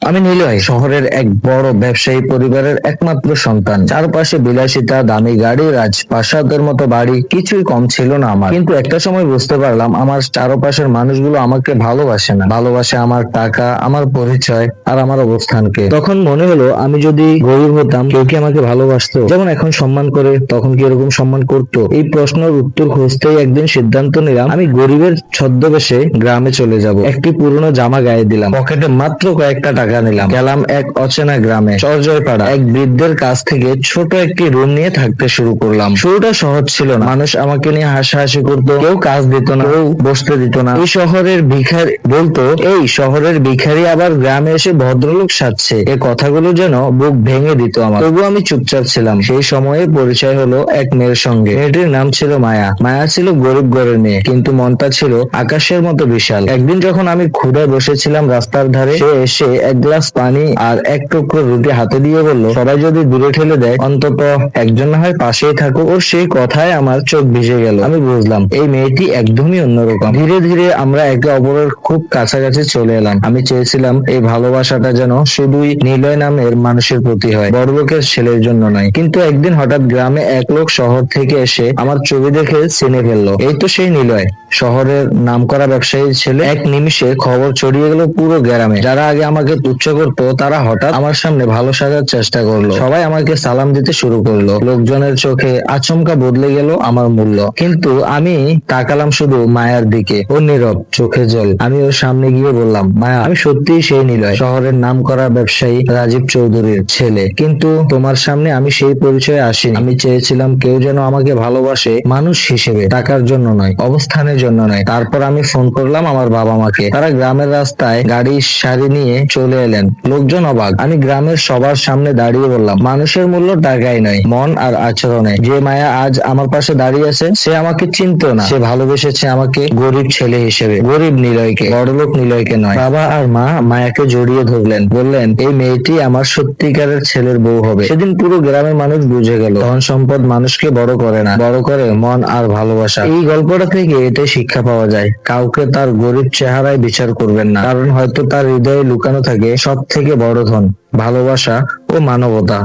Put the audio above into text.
আমি নিলয় শহরের এক বড় ব্যবসায়ী পরিবারের একমাত্র সন্তান। চারপাশে বিলাসিতা, দামি গাড়ি, রাজপ্রাসাদের মতো বাড়ি, কিছুই কম ছিল না আমার। কিন্তু একটা সময় বুঝতে পারলাম আমার চারপাশের মানুষগুলো আমাকে ভালোবাসে না, ভালোবাসে আমার টাকা, আমার পরিচয় আর আমার অবস্থানকে। তখন মনে হলো আমি যদি গরিব হতাম কেউ কি আমাকে ভালোবাসতো যেমন এখন সম্মান করে, তখন কি এরকম সম্মান করতো? এই প্রশ্নের উত্তর খুঁজতেই একদিন সিদ্ধান্ত নিলাম আমি গরিবের ছদ্মবেশে গ্রামে চলে যাব। একটি পুরনো জামা গায়ে দিলাম, পকেটে মাত্র কয়েকটা টাকা নিলাম, গেলাম এক অচেনা গ্রামে, সরজয়পাড়া। এক বৃদ্ধের কাছ থেকে ছোট একটি রুম নিয়ে থাকতে শুরু করলাম। শুরুটা সহজ ছিল না। মানুষ আমাকে নিয়ে হাসাহাসি করতো, কেউ কাজ দিত না, কেউ বসতে দিত না। এই শহরের ভিখারি বলতো, এই শহরের ভিখারি আবার গ্রামে এসে ভদ্রলোক সাজছে। এই কথাগুলো যেন বুক ভেঙে দিত আমার। তবু আমি চুপচাপ ছিলাম। সেই সময়ে পরিচয় হলো এক মেয়ের সঙ্গে। মেয়েটির নাম ছিল মায়া। মায়া ছিল গরিব ঘরের মেয়ে, কিন্তু মনটা ছিল আকাশের মতো বিশাল। একদিন যখন আমি ক্ষুধায় বসেছিলাম রাস্তার ধারে, সে এসে এক গ্লাস পানি আর এক টুকরো রুটি হাতে দিয়ে বলল, সবাই যদি দূরে ঠেলে দেয় অন্তত একজন না হয় পাশেই থাকো। ওর সেই কথায় আমার চোখ ভিজে গেল। আমি বুঝলাম এই মেয়েটি একদমই অন্যরকম। ধীরে ধীরে আমরা একে অপরের খুব কাছাকাছি চলে এলাম। আমি চেয়েছিলাম এই ভালোবাসাটা যেন শুধুই নিলয় নামের মানুষের প্রতি হয়, বড়লোকের ছেলের জন্য নয়। কিন্তু একদিন হঠাৎ গ্রামে এক লোক শহর থেকে এসে আমার ছবি দেখে চিনে ফেললো। এই তো সেই নিলয়, শহরের নামকরা ব্যবসায়ী ছেলে। এক নিমিষে খবর ছড়িয়ে গেল পুরো গ্রামে। যারা আগে আমাকে তুচ্ছ করতো তারা হঠাৎ আমার সামনে ভালো সাজার চেষ্টা করলো। সবাই আমাকে সালাম দিতে শুরু করলো। লোকজনের চোখে আচমকা বদলে গেল আমার মূল্য। কিন্তু আমি তাকালাম শুধু মায়ার দিকে। ও নীরব, চোখে জল। আমি ওর সামনে গিয়ে বললাম, মায়া, আমি সত্যিই সেই নিলয়, শহরের নামকরা ব্যবসায়ী রাজীব চৌধুরীর ছেলে। কিন্তু তোমার সামনে আমি সেই পরিচয়ে আসিনি। আমি চেয়েছিলাম কেউ যেন আমাকে ভালোবাসে মানুষ হিসেবে, টাকার জন্য নয়, অবস্থানের জন্য নয়। তারপর আমি ফোন করলাম আমার বাবা মাকে। তারা গ্রামের রাস্তায় গাড়ির সারি নিয়ে চলে এলেন। লোকজন অবাক। আমি গ্রামের সবার সামনে দাঁড়িয়ে বললাম, মানুষের মূল্য টাকায় নয়, মন আর আচরণে। যে মায়া আজ আমার পাশে দাঁড়িয়ে আছে সে আমাকে চিনতো না, সে ভালোবেসেছে আমাকে গরিব ছেলে হিসেবে, গরিব নিলয়কে, বড়লোক নিলয়কে নয়। বাবা আর মা মায়াকে জড়িয়ে ধরলেন, বললেন, এই মেয়েটি আমার সত্যিকারের ছেলের বউ হবে। সেদিন পুরো গ্রামের মানুষ বুঝে গেল ধন সম্পদ মানুষকে বড় করে না, বড় করে মন আর ভালোবাসা। এই গল্পটা থেকে এটাই শিক্ষা পাওয়া যায়, কাউকে তার গরিব চেহারায় বিচার করবেন না, কারণ হয়তো তার হৃদয়ে লুকানো থাকে সব থেকে বড় ধন, ভালোবাসা ও মানবতা।